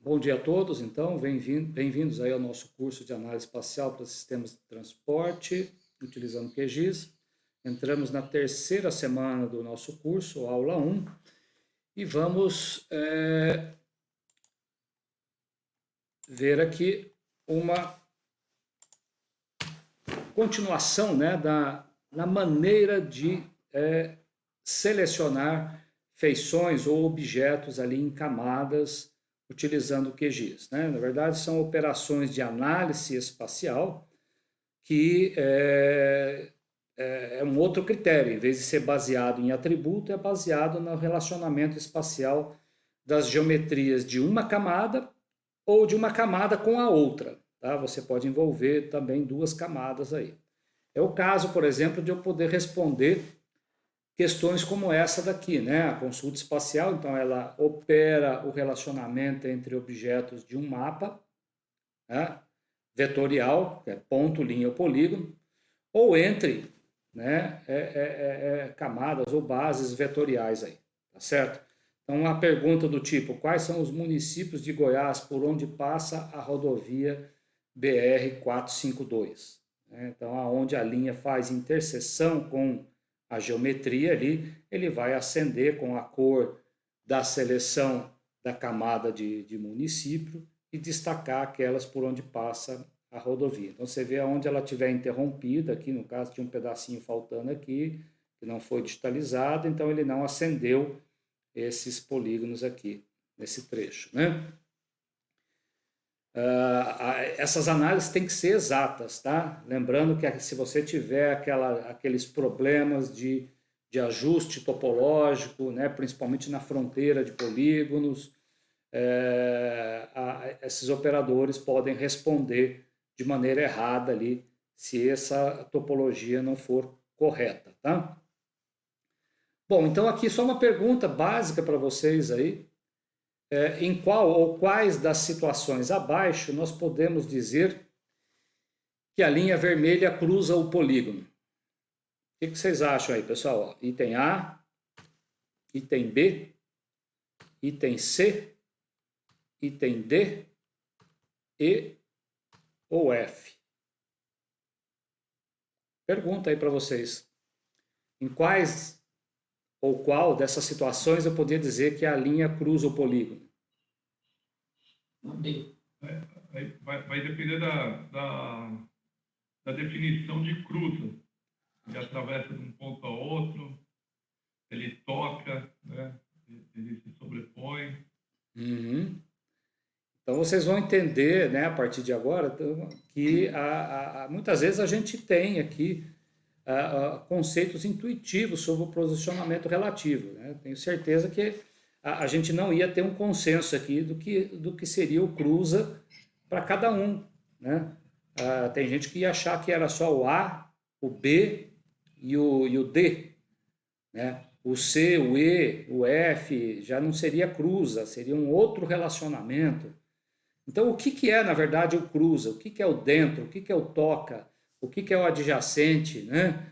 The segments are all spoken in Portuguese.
Bom dia a todos, então, bem-vindos aí ao nosso curso de análise espacial para sistemas de transporte, utilizando QGIS. Entramos na terceira semana do nosso curso, aula 1, e vamos ver aqui uma continuação, né, na maneira de selecionar feições ou objetos ali em camadas utilizando o QGIS, né? Na verdade, são operações de análise espacial que é um outro critério. Em vez de ser baseado em atributo, é baseado no relacionamento espacial das geometrias de uma camada ou de uma camada com a outra. Tá? Você pode envolver também duas camadas aí. É o caso, por exemplo, de eu poder responder questões como essa daqui, né? A consulta espacial, então, ela opera o relacionamento entre objetos de um mapa, né, vetorial, que é ponto, linha ou polígono, ou entre, né, camadas ou bases vetoriais aí, tá certo? Então, a pergunta do tipo, quais são os municípios de Goiás por onde passa a rodovia BR-452? Então, aonde a linha faz interseção com a geometria ali, ele vai acender com a cor da seleção da camada de município e destacar aquelas por onde passa a rodovia. Então você vê aonde ela estiver interrompida, aqui no caso tinha um pedacinho faltando aqui, que não foi digitalizado, então ele não acendeu esses polígonos aqui, nesse trecho, né? Essas análises têm que ser exatas, tá? Lembrando que se você tiver aqueles problemas de ajuste topológico, né, principalmente na fronteira de polígonos, esses operadores podem responder de maneira errada ali, se essa topologia não for correta, tá? Bom, então aqui só uma pergunta básica para vocês aí. Em qual ou quais das situações abaixo nós podemos dizer que a linha vermelha cruza o polígono? O que vocês acham aí, pessoal? Item A, item B, item C, item D, E ou F? Pergunta aí para vocês. Em quais ou qual dessas situações eu poderia dizer que a linha cruza o polígono? Vai depender da definição de cruza. Ele atravessa de um ponto a outro, ele toca, né? Ele se sobrepõe. Uhum. Então vocês vão entender, né, a partir de agora, que muitas vezes a gente tem aqui conceitos intuitivos sobre o posicionamento relativo, né? Tenho certeza que a gente não ia ter um consenso aqui do que seria o cruza para cada um, né? Tem gente que ia achar que era só o A, o B e o D, né? O C, o E, o F já não seria cruza, seria um outro relacionamento. Então, o que é, na verdade, o cruza? O que é o dentro? O que é o toca? O que é o adjacente? Né?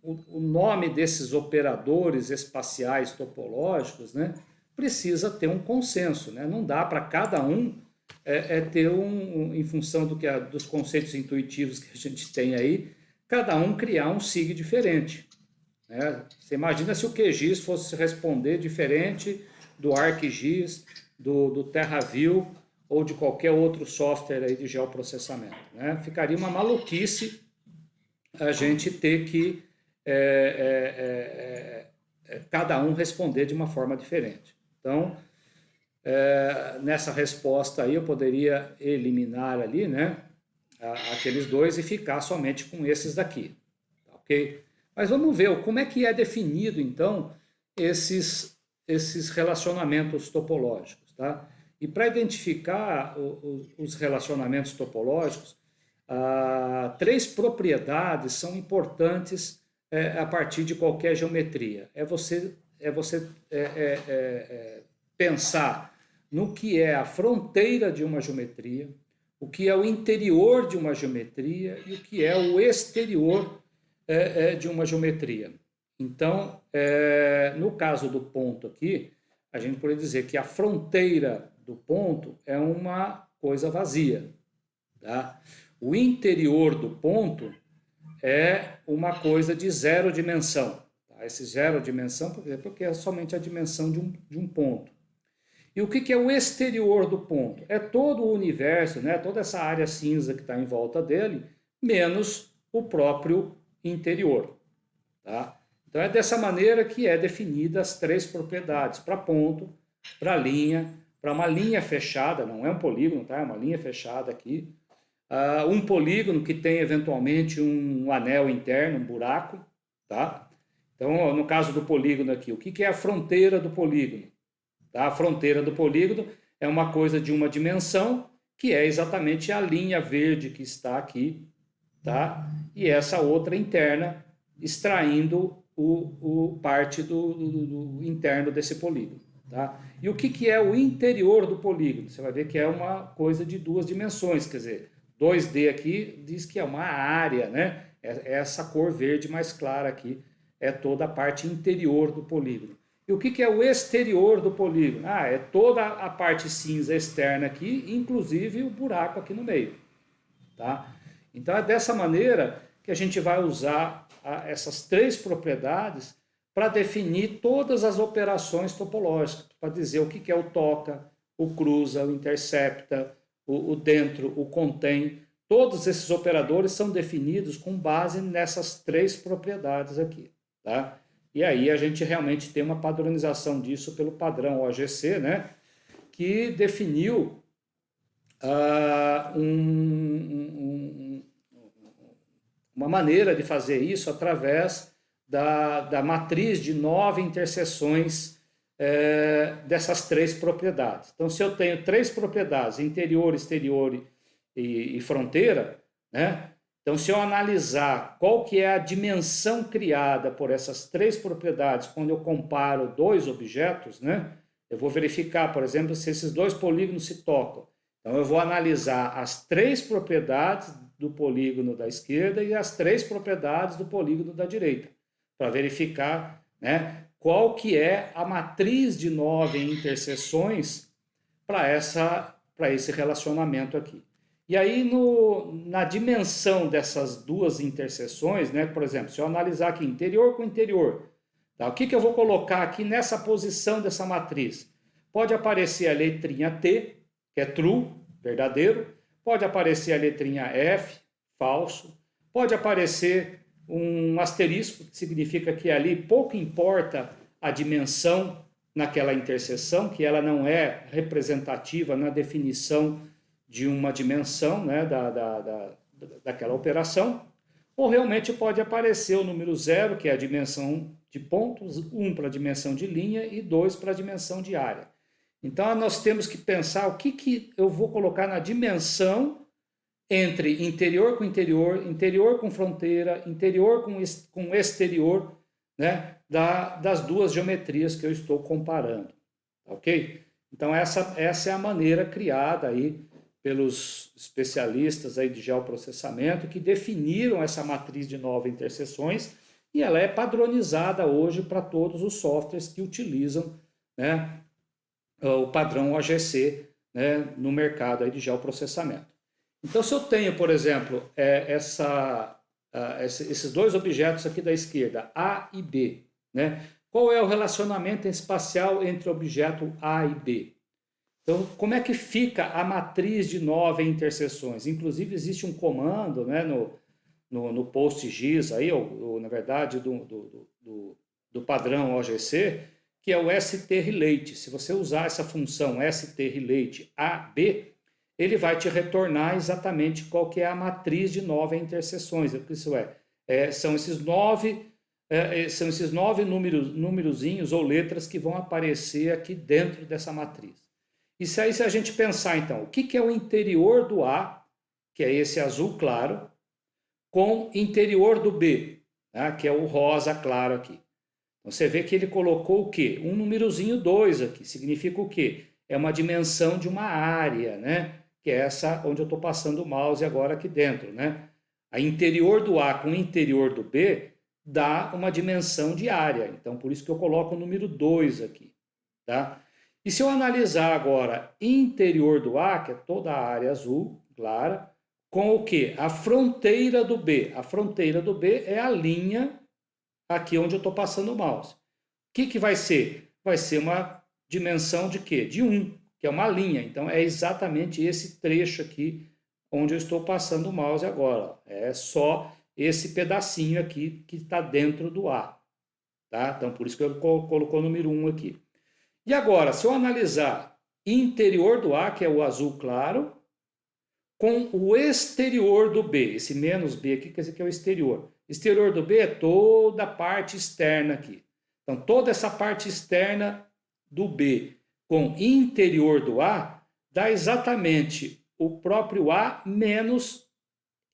O nome desses operadores espaciais topológicos, né, precisa ter um consenso. Né? Não dá para cada um ter em função dos conceitos intuitivos que a gente tem aí, cada um criar um SIG diferente. Né? Você imagina se o QGIS fosse responder diferente do ArcGIS, do TerraView ou de qualquer outro software aí de geoprocessamento. Né? Ficaria uma maluquice a gente ter que cada um responder de uma forma diferente. Então, nessa resposta aí eu poderia eliminar ali, né, aqueles dois e ficar somente com esses daqui, ok? Mas vamos ver como é que é definido, então, esses relacionamentos topológicos, tá? E para identificar os relacionamentos topológicos, três propriedades são importantes a partir de qualquer geometria. É você pensar no que é a fronteira de uma geometria, o que é o interior de uma geometria e o que é o exterior de uma geometria. Então, no caso do ponto aqui, a gente poderia dizer que a fronteira do ponto é uma coisa vazia, tá? O interior do ponto é uma coisa de zero dimensão. Tá? Esse zero dimensão, porque é somente a dimensão de um ponto. E o que é o exterior do ponto? É todo o universo, né? Toda essa área cinza que está em volta dele, menos o próprio interior. Tá? Então é dessa maneira que é definida as três propriedades, para ponto, para linha, para uma linha fechada, não é um polígono, tá? É uma linha fechada aqui. Um polígono que tem eventualmente um anel interno, um buraco. Tá? Então, no caso do polígono aqui, o que é a fronteira do polígono? Tá? A fronteira do polígono é uma coisa de uma dimensão, que é exatamente a linha verde que está aqui, tá? E essa outra interna, extraindo parte do interno desse polígono. Tá? E o que é o interior do polígono? Você vai ver que é uma coisa de duas dimensões, quer dizer, 2D aqui diz que é uma área, né? Essa cor verde mais clara aqui é toda a parte interior do polígono. E o que é o exterior do polígono? É toda a parte cinza externa aqui, inclusive o buraco aqui no meio. Tá? Então é dessa maneira que a gente vai usar essas três propriedades para definir todas as operações topológicas, para dizer o que é o toca, o cruza, o intercepta, o dentro, o contém. Todos esses operadores são definidos com base nessas três propriedades aqui. Tá? E aí a gente realmente tem uma padronização disso pelo padrão OGC, né? Que definiu uma maneira de fazer isso através da matriz de 9 interseções dessas três propriedades. Então, se eu tenho três propriedades, interior, exterior e fronteira, né? Então, se eu analisar qual que é a dimensão criada por essas três propriedades quando eu comparo dois objetos, né? Eu vou verificar, por exemplo, se esses dois polígonos se tocam. Então, eu vou analisar as três propriedades do polígono da esquerda e as três propriedades do polígono da direita, para verificar, né, qual que é a matriz de 9 interseções para esse relacionamento aqui. E aí, na dimensão dessas duas interseções, né, por exemplo, se eu analisar aqui interior com interior, tá, o que eu vou colocar aqui nessa posição dessa matriz? Pode aparecer a letrinha T, que é true, verdadeiro, pode aparecer a letrinha F, falso, pode aparecer um asterisco, que significa que ali pouco importa a dimensão naquela interseção, que ela não é representativa na definição de uma dimensão, né, daquela operação, ou realmente pode aparecer o número 0, que é a dimensão de pontos, 1 para a dimensão de linha e 2 para a dimensão de área. Então, nós temos que pensar o que eu vou colocar na dimensão entre interior com interior, interior com fronteira, interior com exterior, né, das duas geometrias que eu estou comparando. Ok? Então, essa é a maneira criada aí pelos especialistas aí de geoprocessamento que definiram essa matriz de 9 interseções e ela é padronizada hoje para todos os softwares que utilizam, né, o padrão OGC, né, no mercado aí de geoprocessamento. Então, se eu tenho, por exemplo, esses dois objetos aqui da esquerda, A e B, né, qual é o relacionamento espacial entre o objeto A e B? Então, como é que fica a matriz de 9 interseções? Inclusive, existe um comando, né, no PostGIS, aí, ou na verdade, do padrão OGC, que é o STRelate. Se você usar essa função STRelate AB, ele vai te retornar exatamente qual que é a matriz de 9 interseções. Isso são esses 9 númerozinhos ou letras que vão aparecer aqui dentro dessa matriz. E se a gente pensar, então, o que é o interior do A, que é esse azul claro, com interior do B, né, que é o rosa claro aqui. Então, você vê que ele colocou o quê? Um númerozinho 2 aqui. Significa o quê? É uma dimensão de uma área, né? Que é essa onde eu estou passando o mouse agora aqui dentro, né? A interior do A com o interior do B dá uma dimensão de área. Então, por isso que eu coloco o número 2 aqui, tá? E se eu analisar agora interior do A, que é toda a área azul, clara, com o quê? A fronteira do B. A fronteira do B é a linha aqui onde eu estou passando o mouse. O que vai ser? Vai ser uma dimensão de quê? De 1, que é uma linha. Então, é exatamente esse trecho aqui onde eu estou passando o mouse agora. É só esse pedacinho aqui que está dentro do A. Tá? Então, por isso que eu colocou o número 1 aqui. E agora, se eu analisar interior do A, que é o azul claro, com o exterior do B, esse menos B aqui, quer dizer que é o exterior. Exterior do B é toda a parte externa aqui. Então, toda essa parte externa do B com interior do A dá exatamente o próprio A menos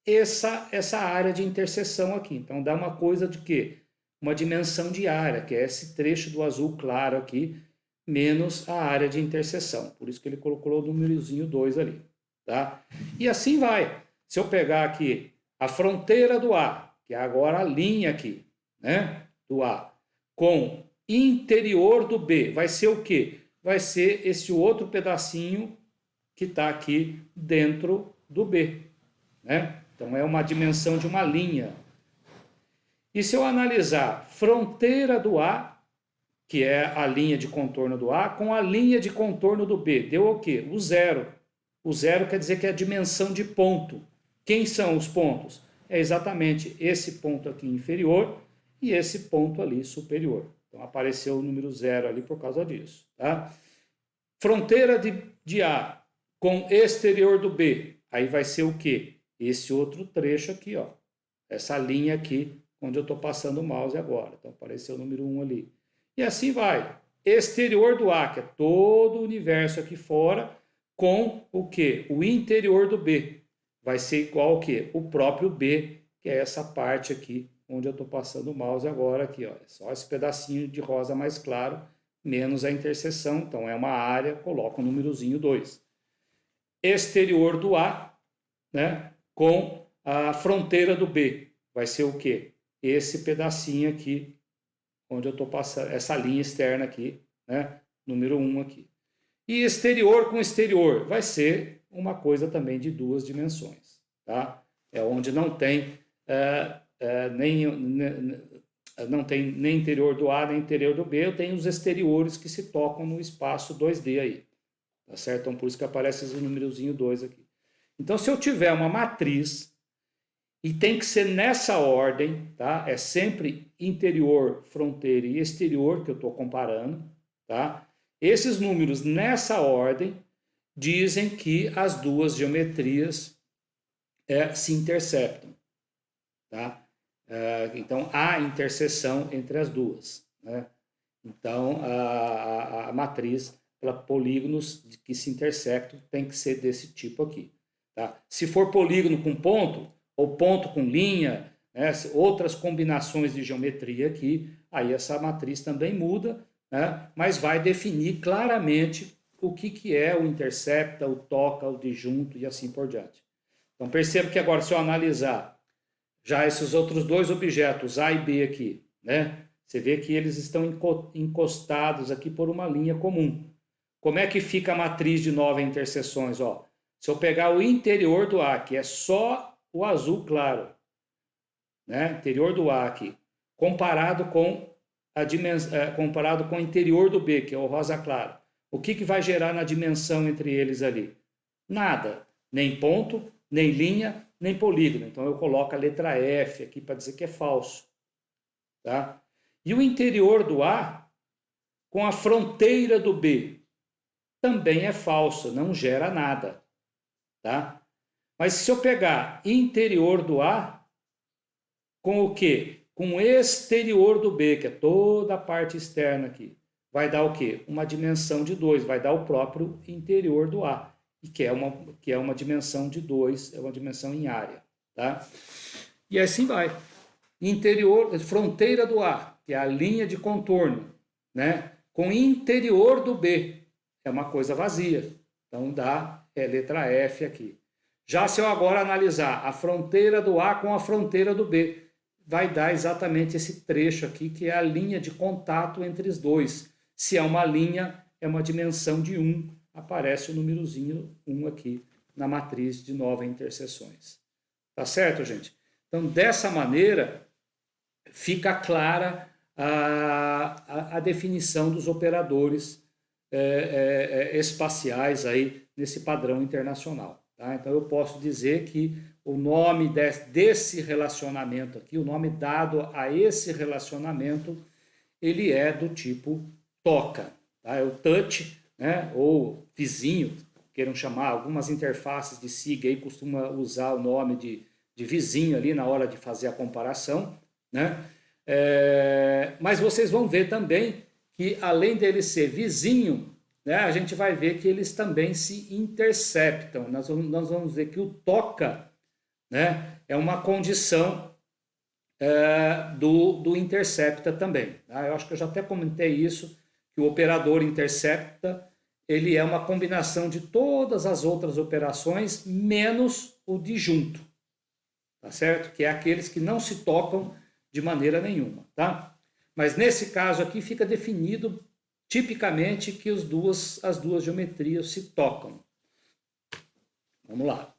essa área de interseção aqui. Então, dá uma coisa de quê? Uma dimensão de área, que é esse trecho do azul claro aqui, menos a área de interseção. Por isso que ele colocou o númerozinho 2 ali. Tá? E assim vai. Se eu pegar aqui a fronteira do A, que é agora a linha aqui, né, do A, com interior do B, vai ser o quê? Vai ser esse outro pedacinho que está aqui dentro do B, né? Então é uma dimensão de uma linha. E se eu analisar fronteira do A, que é a linha de contorno do A, com a linha de contorno do B, deu o quê? O zero. O zero quer dizer que é a dimensão de ponto. Quem são os pontos? É exatamente esse ponto aqui inferior e esse ponto ali superior. Então apareceu o número 0 ali por causa disso. Tá? Fronteira de A com exterior do B. Aí vai ser o quê? Esse outro trecho aqui, ó. Essa linha aqui, onde eu estou passando o mouse agora. Então apareceu o número 1 ali. E assim vai. Exterior do A, que é todo o universo aqui fora, com o quê? O interior do B. Vai ser igual ao quê? O próprio B, que é essa parte aqui, onde eu estou passando o mouse agora aqui, ó. É só esse pedacinho de rosa mais claro, menos a interseção. Então, é uma área, coloca o númerozinho 2. Exterior do A, né? Com a fronteira do B. Vai ser o quê? Esse pedacinho aqui, onde eu estou passando, essa linha externa aqui, né? Número 1 aqui. E exterior com exterior vai ser uma coisa também de 2 dimensões. Tá? É onde não tem, não tem nem interior do A nem interior do B, eu tenho os exteriores que se tocam no espaço 2D aí. Tá certo? Então, por isso que aparece esse númerozinho 2 aqui. Então, se eu tiver uma matriz, e tem que ser nessa ordem, tá? É sempre interior, fronteira e exterior que eu estou comparando, tá? Esses números nessa ordem dizem que as duas geometrias se interceptam. Tá? Então, há interseção entre as duas. Né? Então, a matriz para polígonos que se intersectam tem que ser desse tipo aqui. Tá? Se for polígono com ponto, ou ponto com linha, né? Outras combinações de geometria aqui, aí essa matriz também muda, né? Mas vai definir claramente o que é o intercepta, o toca, o disjunto e assim por diante. Então perceba que agora, se eu analisar já esses outros dois objetos, A e B aqui, né? Você vê que eles estão encostados aqui por uma linha comum. Como é que fica a matriz de 9 interseções? Ó, se eu pegar o interior do A, que é só o azul claro, né? Interior do A aqui, comparado com comparado com o interior do B, que é o rosa claro. O que vai gerar na dimensão entre eles ali? Nada. Nem ponto, nem linha, nem polígono. Então eu coloco a letra F aqui para dizer que é falso. Tá? E o interior do A, com a fronteira do B, também é falso, não gera nada. Tá? Mas se eu pegar interior do A, com o quê? Com o exterior do B, que é toda a parte externa aqui, vai dar o quê? Uma dimensão de 2, vai dar o próprio interior do A, e que é uma dimensão de 2, é uma dimensão em área. Tá? E assim vai. Interior, fronteira do A, que é a linha de contorno, né? Com interior do B, é uma coisa vazia. Então dá letra F aqui. Já se eu agora analisar a fronteira do A com a fronteira do B, vai dar exatamente esse trecho aqui, que é a linha de contato entre os dois. Se é uma linha, é uma dimensão de 1, aparece o númerozinho 1 aqui na matriz de 9 interseções. Tá certo, gente? Então, dessa maneira, fica clara a definição dos operadores espaciais aí nesse padrão internacional. Tá? Então, eu posso dizer que o nome desse relacionamento aqui, o nome dado a esse relacionamento, ele é do tipo toca. Tá? É o touch, né? Ou vizinho, queiram chamar. Algumas interfaces de SIG aí costumam usar o nome de vizinho ali na hora de fazer a comparação, né? Mas vocês vão ver também que, além dele ser vizinho, né, a gente vai ver que eles também se interceptam. Nós vamos ver que o toca, né, é uma condição do intercepta também. Tá? Eu acho que eu já até comentei isso, que o operador intercepta, ele é uma combinação de todas as outras operações, menos o disjunto, tá certo? Que é aqueles que não se tocam de maneira nenhuma, tá? Mas nesse caso aqui fica definido tipicamente que as duas geometrias se tocam. Vamos lá.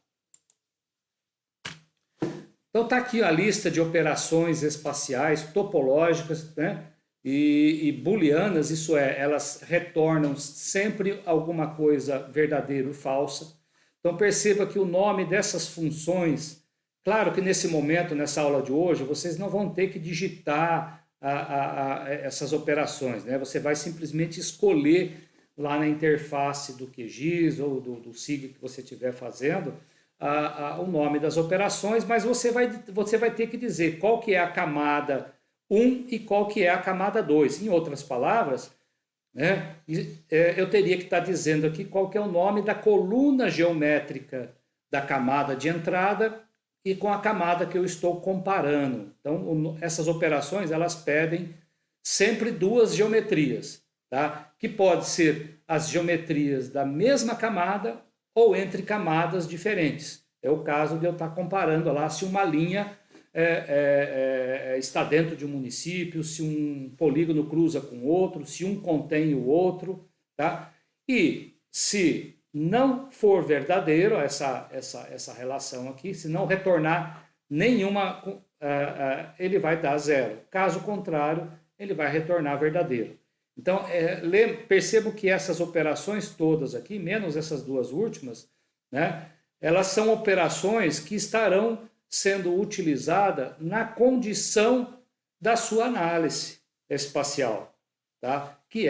Então tá aqui a lista de operações espaciais topológicas, né? E booleanas, isso é, elas retornam sempre alguma coisa verdadeira ou falsa. Então perceba que o nome dessas funções, claro que nesse momento, nessa aula de hoje, vocês não vão ter que digitar essas operações, né? Você vai simplesmente escolher lá na interface do QGIS ou do SIG que você estiver fazendo o nome das operações, mas você vai ter que dizer qual que é a camada 1 e qual que é a camada 2. Em outras palavras, né, eu teria que estar dizendo aqui qual que é o nome da coluna geométrica da camada de entrada e com a camada que eu estou comparando. Então, essas operações, elas pedem sempre duas geometrias, tá? Que pode ser as geometrias da mesma camada ou entre camadas diferentes. É o caso de eu estar comparando lá se uma linha está dentro de um município, se um polígono cruza com outro, se um contém o outro, tá? E se não for verdadeiro essa relação aqui, se não retornar nenhuma, ele vai dar 0. Caso contrário, ele vai retornar verdadeiro. Então, percebo que essas operações todas aqui, menos essas duas últimas, né, elas são operações que estarão sendo utilizadas na condição da sua análise espacial, tá? Que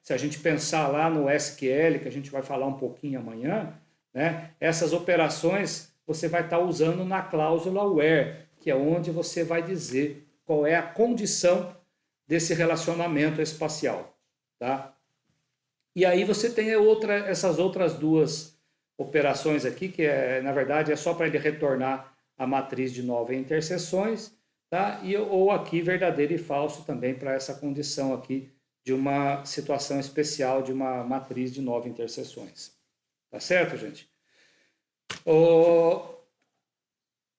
se a gente pensar lá no SQL, que a gente vai falar um pouquinho amanhã, né, essas operações você vai estar usando na cláusula where, que é onde você vai dizer qual é a condição desse relacionamento espacial, tá? E aí você tem essas outras duas operações aqui, que na verdade é só para ele retornar a matriz de 9 interseções, tá? Ou aqui verdadeiro e falso também para essa condição aqui de uma situação especial de uma matriz de 9 interseções. Tá certo, gente?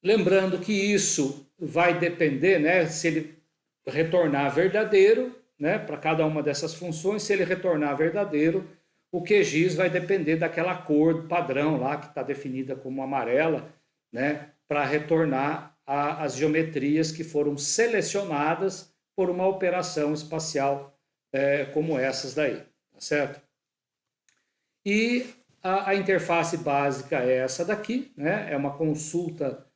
Lembrando que isso vai depender, né, se ele retornar verdadeiro, né, para cada uma dessas funções, se ele retornar verdadeiro, o QGIS vai depender daquela cor padrão lá, que está definida como amarela, né, para retornar as geometrias que foram selecionadas por uma operação espacial como essas daí, tá certo? E a interface básica é essa daqui, né? É uma consulta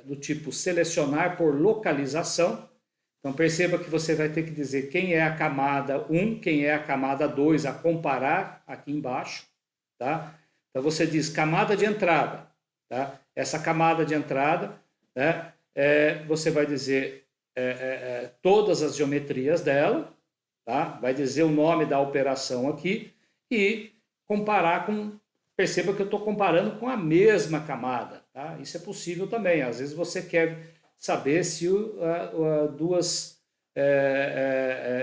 do tipo selecionar por localização. Então perceba que você vai ter que dizer quem é a camada 1, quem é a camada 2 a comparar aqui embaixo, tá? Então você diz camada de entrada, tá? Essa camada de entrada, né, você vai dizer todas as geometrias dela, tá? Vai dizer o nome da operação aqui e comparar com... Perceba que eu estou comparando com a mesma camada, tá? Isso é possível também. Às vezes você quer saber se duas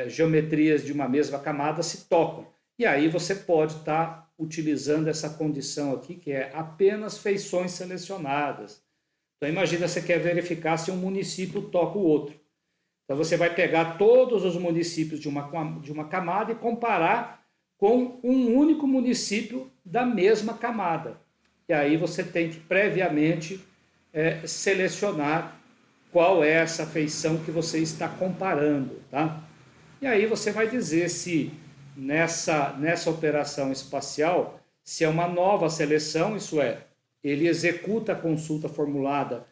geometrias de uma mesma camada se tocam. E aí você pode estar utilizando essa condição aqui, que é apenas feições selecionadas. Então imagina, você quer verificar se um município toca o outro. Então você vai pegar todos os municípios de uma camada e comparar com um único município da mesma camada. E aí você tem que previamente selecionar qual é essa feição que você está comparando, tá? E aí você vai dizer se nessa operação espacial, se é uma nova seleção, isso é, ele executa a consulta formulada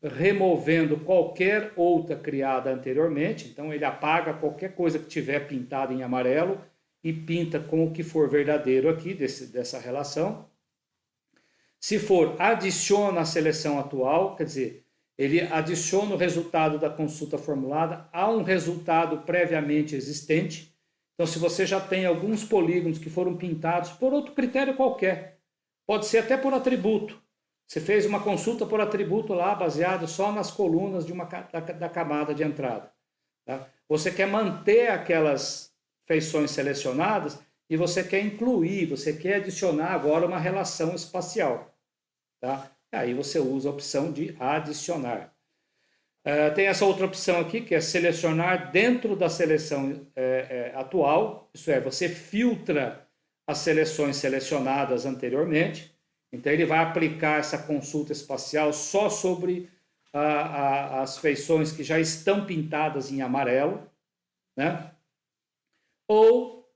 removendo qualquer outra criada anteriormente, então ele apaga qualquer coisa que tiver pintado em amarelo e pinta com o que for verdadeiro aqui dessa relação. Se for, adiciona a seleção atual, quer dizer, ele adiciona o resultado da consulta formulada a um resultado previamente existente. Então, se você já tem alguns polígonos que foram pintados por outro critério qualquer, pode ser até por atributo. Você fez uma consulta por atributo lá, baseado só nas colunas da camada de entrada. Tá? Você quer manter aquelas feições selecionadas e você quer incluir, você quer adicionar agora uma relação espacial. Tá? Aí você usa a opção de adicionar. Tem essa outra opção aqui, que é selecionar dentro da seleção atual, isso é, você filtra as seleções selecionadas anteriormente, então ele vai aplicar essa consulta espacial só sobre as feições que já estão pintadas em amarelo, né? Ou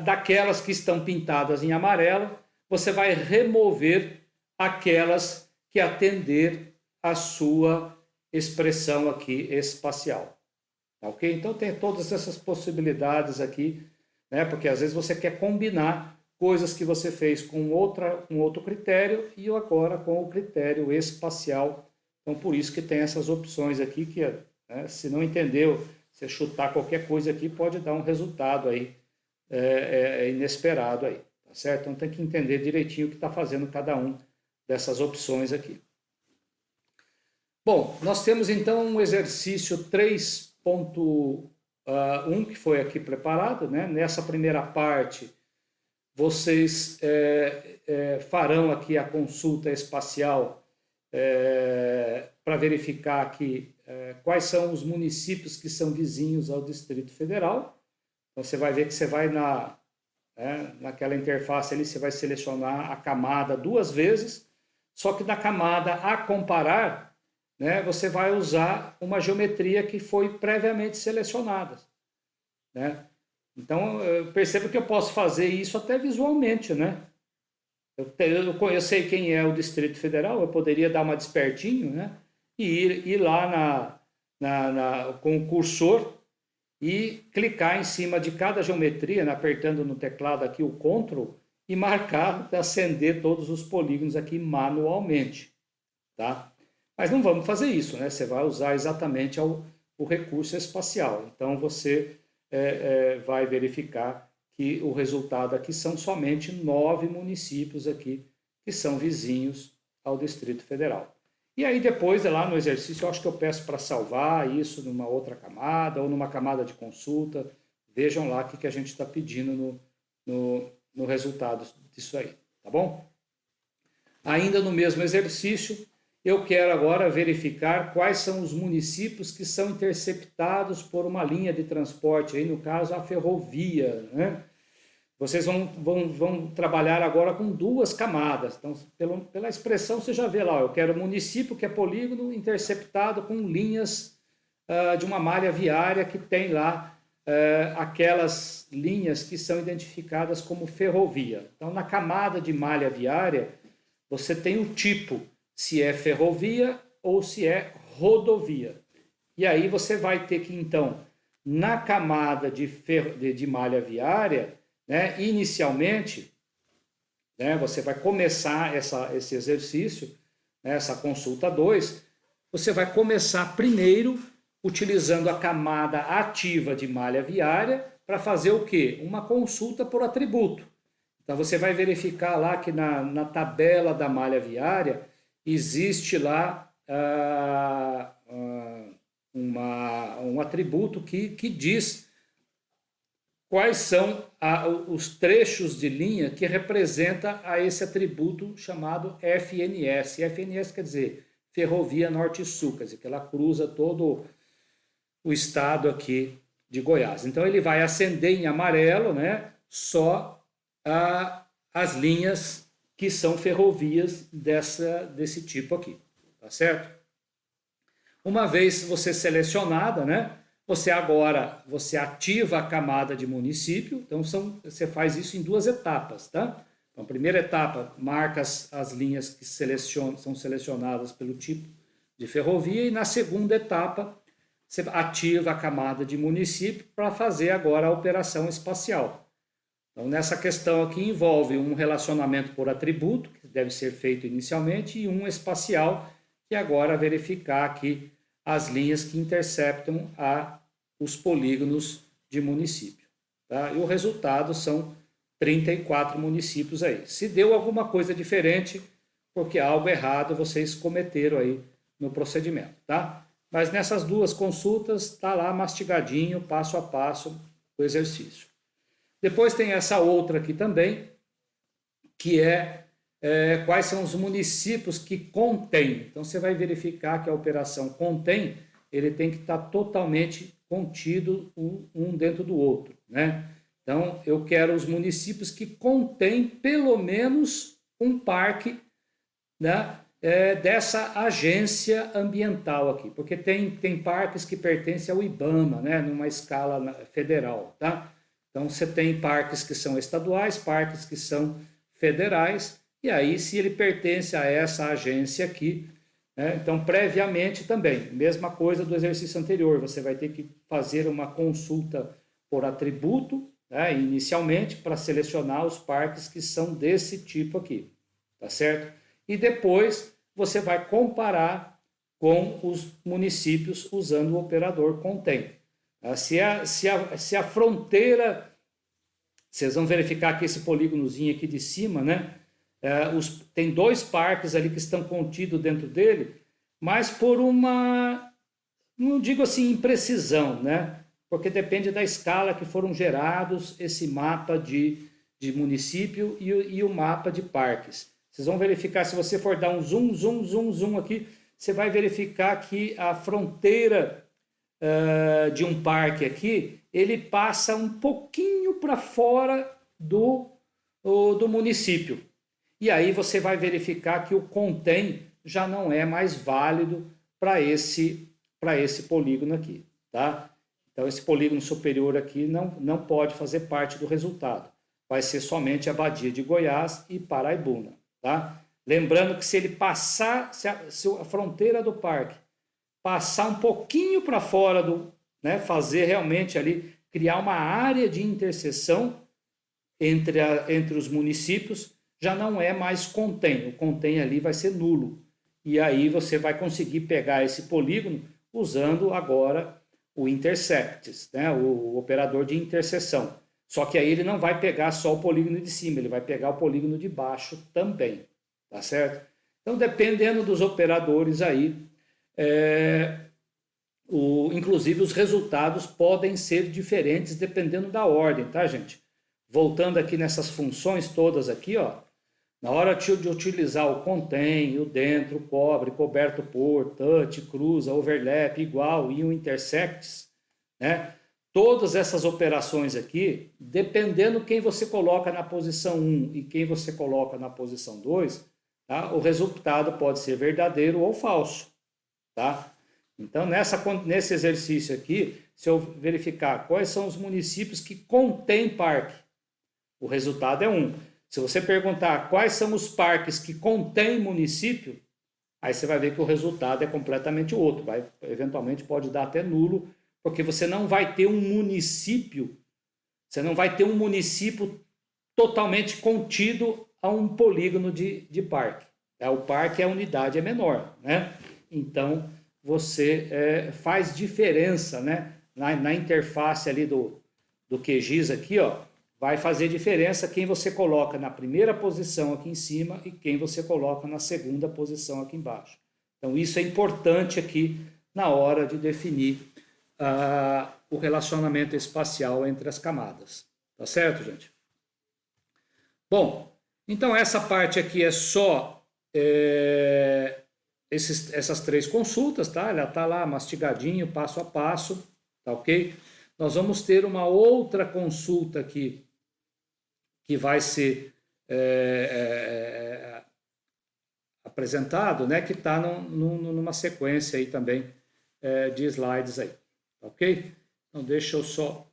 daquelas que estão pintadas em amarelo, você vai remover aquelas que atender a sua expressão aqui espacial. Ok? Então tem todas essas possibilidades aqui, né? Porque às vezes você quer combinar coisas que você fez com outro critério e agora com o critério espacial. Então por isso que tem essas opções aqui que, né, se não entendeu, você chutar qualquer coisa aqui pode dar um resultado aí inesperado aí, tá certo? Então tem que entender direitinho o que está fazendo cada um dessas opções aqui. Bom, nós temos então um exercício 3.1 que foi aqui preparado, né? Nessa primeira parte, vocês farão aqui a consulta espacial para verificar aqui quais são os municípios que são vizinhos ao Distrito Federal. Então você vai ver que você vai naquela interface ali, você vai selecionar a camada 2 vezes, só que na camada a comparar, né, você vai usar uma geometria que foi previamente selecionada, né? Então, eu percebo que eu posso fazer isso até visualmente, né? Eu sei quem é o Distrito Federal, eu poderia dar uma despertinho, né? E ir lá com o cursor e clicar em cima de cada geometria, né, apertando no teclado aqui o Ctrl, e marcar, acender todos os polígonos aqui manualmente, tá? Mas não vamos fazer isso, né? Você vai usar exatamente o recurso espacial. Então, você vai verificar que o resultado aqui são somente 9 municípios aqui que são vizinhos ao Distrito Federal. E aí depois, lá no exercício, eu acho que eu peço para salvar isso numa outra camada ou numa camada de consulta. Vejam lá o que a gente está pedindo no resultado disso aí, tá bom? Ainda no mesmo exercício, eu quero agora verificar quais são os municípios que são interceptados por uma linha de transporte, aí no caso a ferrovia, né? Vocês vão trabalhar agora com 2 camadas. Então, pela expressão, você já vê lá, eu quero município que é polígono interceptado com linhas de uma malha viária que tem lá aquelas linhas que são identificadas como ferrovia. Então, na camada de malha viária, você tem o tipo, se é ferrovia ou se é rodovia. E aí você vai ter que, então, na camada de malha viária, né, inicialmente, né, você vai começar esse exercício, né, essa consulta 2, você vai começar primeiro utilizando a camada ativa de malha viária para fazer o quê? Uma consulta por atributo. Então você vai verificar lá que na tabela da malha viária existe lá um atributo que diz quais são os trechos de linha que representa a esse atributo chamado FNS. FNS quer dizer Ferrovia Norte-Sul, quer dizer que ela cruza todo o estado aqui de Goiás. Então, ele vai acender em amarelo, né, só as linhas que são ferrovias desse tipo aqui, tá certo? Uma vez você selecionada, né, você ativa a camada de município. Então, você faz isso em 2 etapas, tá? Então, a primeira etapa marca as linhas que são selecionadas pelo tipo de ferrovia, e na segunda etapa você ativa a camada de município para fazer agora a operação espacial. Então, nessa questão aqui envolve um relacionamento por atributo, que deve ser feito inicialmente, e um espacial, que agora verificar aqui as linhas que interceptam os polígonos de município. Tá? E o resultado são 34 municípios aí. Se deu alguma coisa diferente, porque algo errado vocês cometeram aí no procedimento, tá? Mas nessas 2 consultas está lá mastigadinho, passo a passo, o exercício. Depois tem essa outra aqui também, que é quais são os municípios que contém. Então, você vai verificar que a operação contém, ele tem que estar totalmente contido um dentro do outro, né? Então, eu quero os municípios que contêm pelo menos um parque, né, dessa agência ambiental aqui, porque tem parques que pertencem ao IBAMA, né, numa escala federal, tá? Então, você tem parques que são estaduais, parques que são federais, e aí, se ele pertence a essa agência aqui, né, então, previamente também, mesma coisa do exercício anterior, você vai ter que fazer uma consulta por atributo, né, inicialmente, para selecionar os parques que são desse tipo aqui, tá certo? E depois você vai comparar com os municípios usando o operador contém. Se a fronteira, vocês vão verificar que esse polígonozinho aqui de cima, né? Tem 2 parques ali que estão contidos dentro dele, mas por uma, não digo assim, imprecisão, né? Porque depende da escala que foram gerados esse mapa de município e o mapa de parques. Vocês vão verificar, se você for dar um zoom aqui, você vai verificar que a fronteira de um parque aqui, ele passa um pouquinho para fora do município. E aí você vai verificar que o contém já não é mais válido para esse polígono aqui, tá? Então, esse polígono superior aqui não pode fazer parte do resultado. Vai ser somente a Badia de Goiás e Paraibuna, tá? Lembrando que se ele passar, se a fronteira do parque passar um pouquinho para fora né, fazer realmente ali, criar uma área de interseção entre os municípios, já não é mais contém. O contém ali vai ser nulo. E aí você vai conseguir pegar esse polígono usando agora o intercepts, né, o operador de interseção. Só que aí ele não vai pegar só o polígono de cima, ele vai pegar o polígono de baixo também, tá certo? Então, dependendo dos operadores aí, inclusive os resultados podem ser diferentes dependendo da ordem, tá, gente? Voltando aqui nessas funções todas aqui, ó, na hora de utilizar o contém, o dentro, o cobre, coberto por, touch, cruza, overlap, igual e o intersects, né? Todas essas operações aqui, dependendo quem você coloca na posição 1 e quem você coloca na posição 2, tá? O resultado pode ser verdadeiro ou falso, tá? Então, nesse exercício aqui, se eu verificar quais são os municípios que contêm parque, o resultado é 1. Se você perguntar quais são os parques que contêm município, aí você vai ver que o resultado é completamente outro. Eventualmente pode dar até nulo, porque você não vai ter um município, totalmente contido a um polígono de parque. O parque, a unidade é menor, né? Então, você faz diferença, né? Na interface ali do QGIS aqui, ó, vai fazer diferença quem você coloca na primeira posição aqui em cima e quem você coloca na segunda posição aqui embaixo. Então, isso é importante aqui na hora de definir o relacionamento espacial entre as camadas. Tá certo, gente? Bom, então essa parte aqui é só essas 3 consultas, tá? Ela tá lá mastigadinho, passo a passo. tá ok? Nós vamos ter uma outra consulta aqui que vai ser apresentado, né, que está numa sequência aí também de slides aí, ok? Então deixa eu só